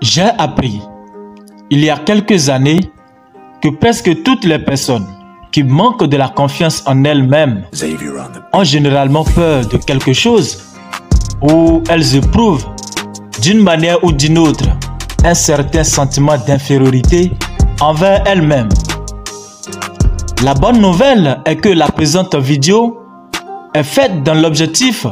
J'ai appris, il y a quelques années, que presque toutes les personnes qui manquent de la confiance en elles-mêmes ont généralement peur de quelque chose ou elles éprouvent, d'une manière ou d'une autre, un certain sentiment d'infériorité envers elles-mêmes. La bonne nouvelle est que la présente vidéo est faite dans l'objectif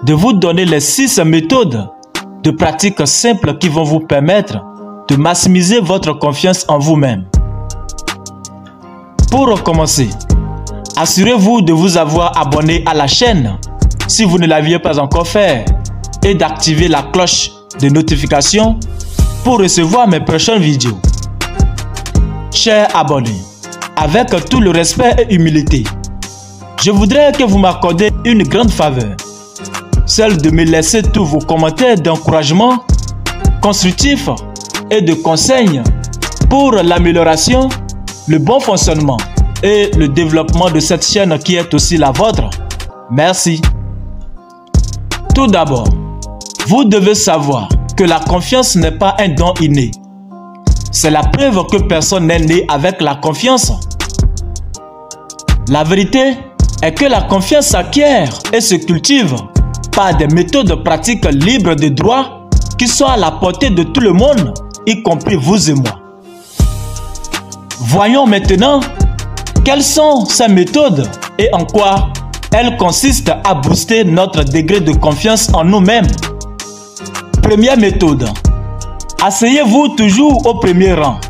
de vous donner les 6 méthodes de pratique simples qui vont vous permettre de maximiser votre confiance en vous-même. Pour commencer, assurez-vous de vous avoir abonné à la chaîne si vous ne l'aviez pas encore fait et d'activer la cloche de notification pour recevoir mes prochaines vidéos. Chers abonnés, avec tout le respect et humilité, je voudrais que vous m'accordiez une grande faveur, celle de me laisser tous vos commentaires d'encouragement, constructifs et de conseils pour l'amélioration, le bon fonctionnement et le développement de cette chaîne qui est aussi la vôtre. Merci. Tout d'abord, vous devez savoir que la confiance n'est pas un don inné. C'est la preuve que personne n'est né avec la confiance. La vérité est que la confiance s'acquiert et se cultive par des méthodes pratiques libres de droit qui sont à la portée de tout le monde, y compris vous et moi. Voyons maintenant quelles sont ces méthodes et en quoi elles consistent à booster notre degré de confiance en nous-mêmes. Première méthode. Asseyez-vous toujours au premier rang.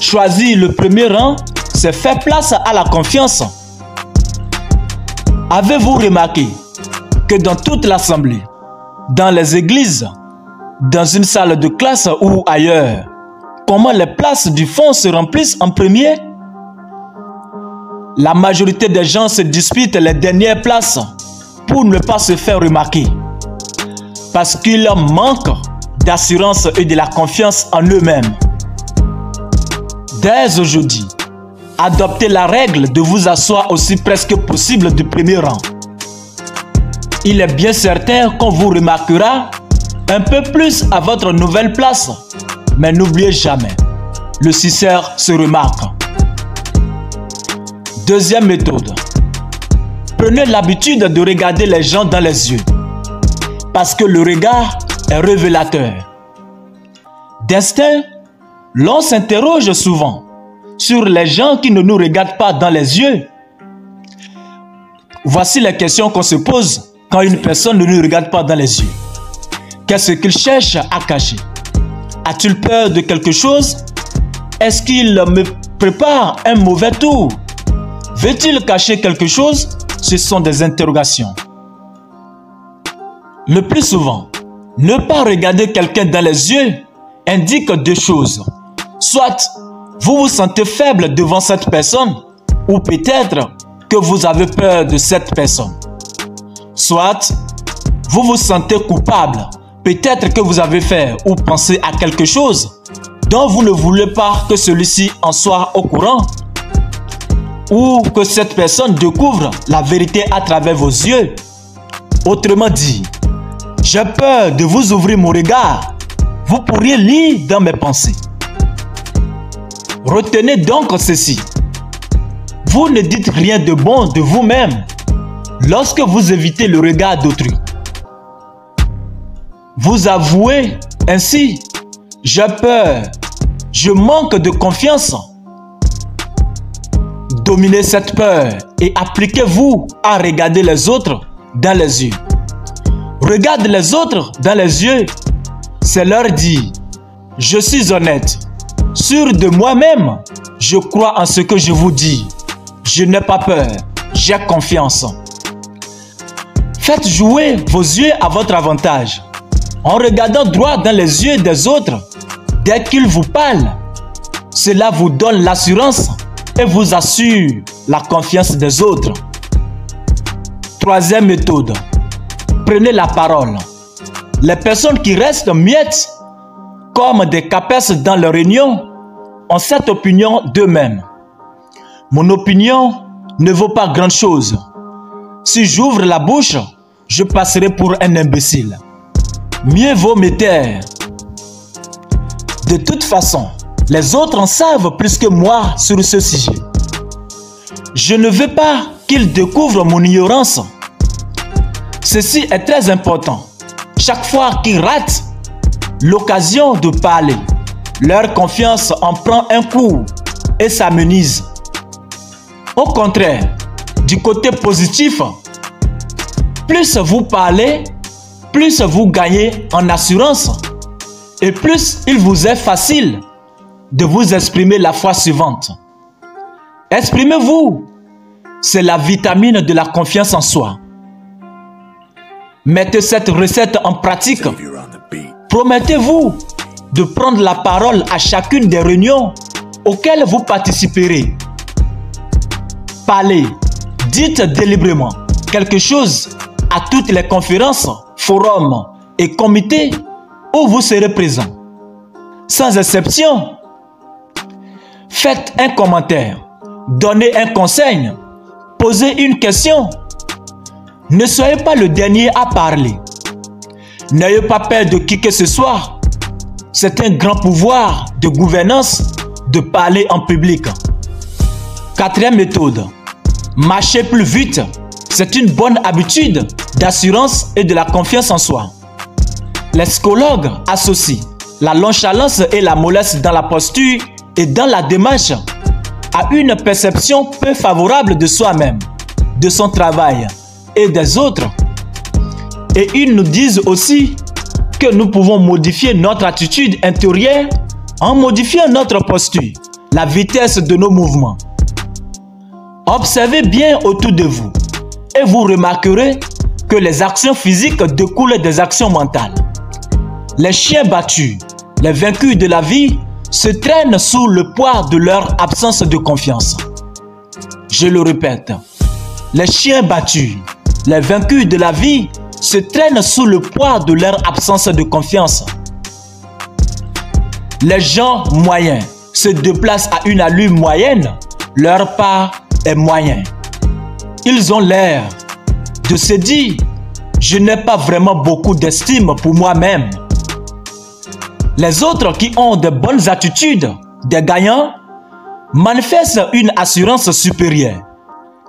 Choisir le premier rang, c'est faire place à la confiance. Avez-vous remarqué que dans toute l'assemblée, dans les églises, dans une salle de classe ou ailleurs, comment les places du fond se remplissent en premier? La majorité des gens se disputent les dernières places pour ne pas se faire remarquer, parce qu'ils manquent d'assurance et de la confiance en eux-mêmes. Dès aujourd'hui, adoptez la règle de vous asseoir aussi près que possible du premier rang. Il est bien certain qu'on vous remarquera un peu plus à votre nouvelle place, mais n'oubliez jamais, le successeur se remarque. Deuxième méthode. Prenez l'habitude de regarder les gens dans les yeux, parce que le regard est révélateur. D'instinct, l'on s'interroge souvent sur les gens qui ne nous regardent pas dans les yeux. Voici les questions qu'on se pose quand une personne ne nous regarde pas dans les yeux. Qu'est-ce qu'il cherche à cacher? A-t-il peur de quelque chose? Est-ce qu'il me prépare un mauvais tour? Veut-il cacher quelque chose? Ce sont des interrogations. Le plus souvent, ne pas regarder quelqu'un dans les yeux indique deux choses. Soit vous vous sentez faible devant cette personne, ou peut-être que vous avez peur de cette personne. Soit vous vous sentez coupable, peut-être que vous avez fait ou pensé à quelque chose dont vous ne voulez pas que celui-ci en soit au courant, ou que cette personne découvre la vérité à travers vos yeux. Autrement dit, j'ai peur de vous ouvrir mon regard. Vous pourriez lire dans mes pensées. Retenez donc ceci. Vous ne dites rien de bon de vous-même lorsque vous évitez le regard d'autrui. Vous avouez ainsi, j'ai peur, je manque de confiance. Dominez cette peur et appliquez-vous à regarder les autres dans les yeux. Regarde les autres dans les yeux, c'est leur dire, je suis honnête, sûr de moi-même, je crois en ce que je vous dis, je n'ai pas peur, j'ai confiance. Faites jouer vos yeux à votre avantage, en regardant droit dans les yeux des autres dès qu'ils vous parlent. Cela vous donne l'assurance et vous assure la confiance des autres. Troisième méthode. Prenez la parole. Les personnes qui restent muettes, comme des capes dans leur réunion, ont cette opinion d'eux-mêmes. Mon opinion ne vaut pas grand-chose. Si j'ouvre la bouche, je passerai pour un imbécile. Mieux vaut me taire. De toute façon, les autres en savent plus que moi sur ce sujet. Je ne veux pas qu'ils découvrent mon ignorance. Ceci est très important. Chaque fois qu'ils ratent l'occasion de parler, leur confiance en prend un coup et s'amenuise. Au contraire, du côté positif, plus vous parlez, plus vous gagnez en assurance et plus il vous est facile de vous exprimer la fois suivante. Exprimez-vous, c'est la vitamine de la confiance en soi. Mettez cette recette en pratique. Promettez-vous de prendre la parole à chacune des réunions auxquelles vous participerez. Parlez, dites délibérément quelque chose à toutes les conférences, forums et comités où vous serez présent. Sans exception, faites un commentaire, donnez un conseil, posez une question. Ne soyez pas le dernier à parler. N'ayez pas peur de qui que ce soit. C'est un grand pouvoir de gouvernance de parler en public. Quatrième méthode, marcher plus vite. C'est une bonne habitude d'assurance et de la confiance en soi. Les psychologues associent la nonchalance et la mollesse dans la posture et dans la démarche à une perception peu favorable de soi-même, de son travail et des autres. Et ils nous disent aussi que nous pouvons modifier notre attitude intérieure en modifiant notre posture, la vitesse de nos mouvements. Observez bien autour de vous et vous remarquerez que les actions physiques découlent des actions mentales. Les chiens battus, les vaincus de la vie, se traînent sous le poids de leur absence de confiance. Je le répète, les chiens battus, les vaincus de la vie, se traînent sous le poids de leur absence de confiance. Les gens moyens se déplacent à une allure moyenne, leur pas est moyen. Ils ont l'air de se dire « Je n'ai pas vraiment beaucoup d'estime pour moi-même ». Les autres qui ont de bonnes attitudes, des gagnants, manifestent une assurance supérieure.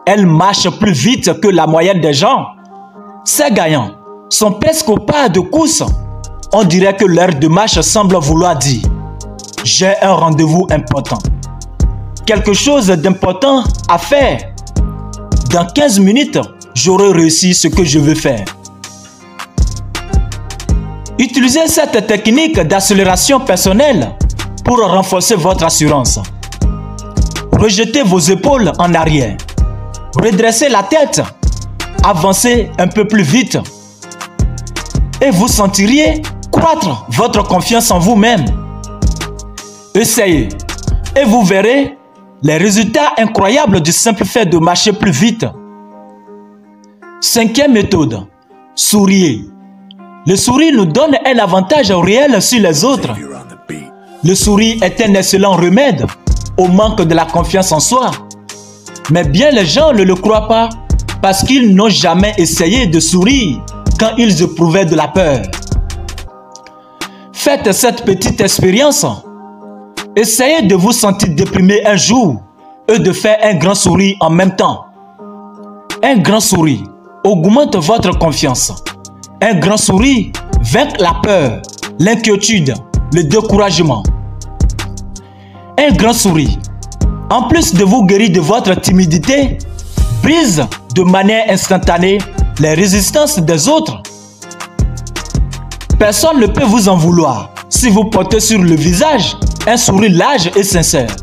Elles marchent plus vite que la moyenne des gens. Ces gagnants sont presque au pas de course. On dirait que leur démarche semble vouloir dire « J'ai un rendez-vous important. Quelque chose d'important à faire. Dans 15 minutes, j'aurai réussi ce que je veux faire. » Utilisez cette technique d'accélération personnelle pour renforcer votre assurance. Rejetez vos épaules en arrière. Redressez la tête. Avancez un peu plus vite. Et vous sentiriez croître votre confiance en vous-même. Essayez et vous verrez les résultats incroyables du simple fait de marcher plus vite. Cinquième méthode, souriez. Le sourire nous donne un avantage réel sur les autres. Le sourire est un excellent remède au manque de la confiance en soi. Mais bien les gens ne le croient pas parce qu'ils n'ont jamais essayé de sourire quand ils éprouvaient de la peur. Faites cette petite expérience. Essayez de vous sentir déprimé un jour et de faire un grand sourire en même temps. Un grand sourire augmente votre confiance. Un grand sourire vainc la peur, l'inquiétude, le découragement. Un grand sourire, en plus de vous guérir de votre timidité, brise de manière instantanée les résistances des autres. Personne ne peut vous en vouloir si vous portez sur le visage un sourire large et sincère.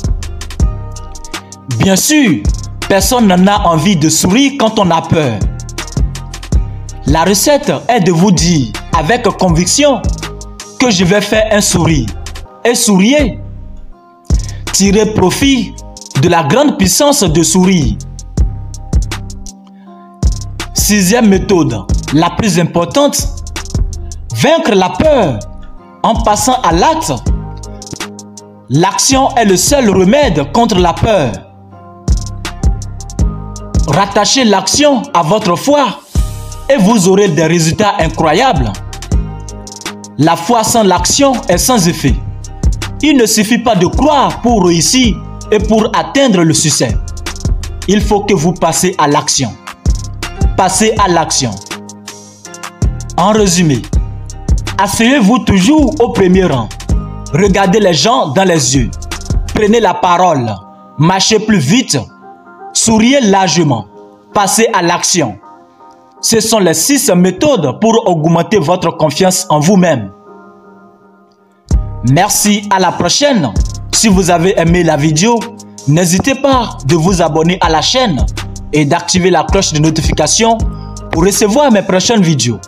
Bien sûr, personne n'en a envie de sourire quand on a peur. La recette est de vous dire avec conviction que je vais faire un sourire et souriez. Tirez profit de la grande puissance de sourire. Sixième méthode, la plus importante, vaincre la peur en passant à l'acte. L'action est le seul remède contre la peur. Rattachez l'action à votre foi et vous aurez des résultats incroyables. La foi sans l'action est sans effet. Il ne suffit pas de croire pour réussir et pour atteindre le succès. Il faut que vous passiez à l'action. Passez à l'action. En résumé, asseyez-vous toujours au premier rang. Regardez les gens dans les yeux. Prenez la parole. Marchez plus vite. Souriez largement. Passez à l'action. Ce sont les 6 méthodes pour augmenter votre confiance en vous-même. Merci, à la prochaine. Si vous avez aimé la vidéo, n'hésitez pas de vous abonner à la chaîne et d'activer la cloche de notification pour recevoir mes prochaines vidéos.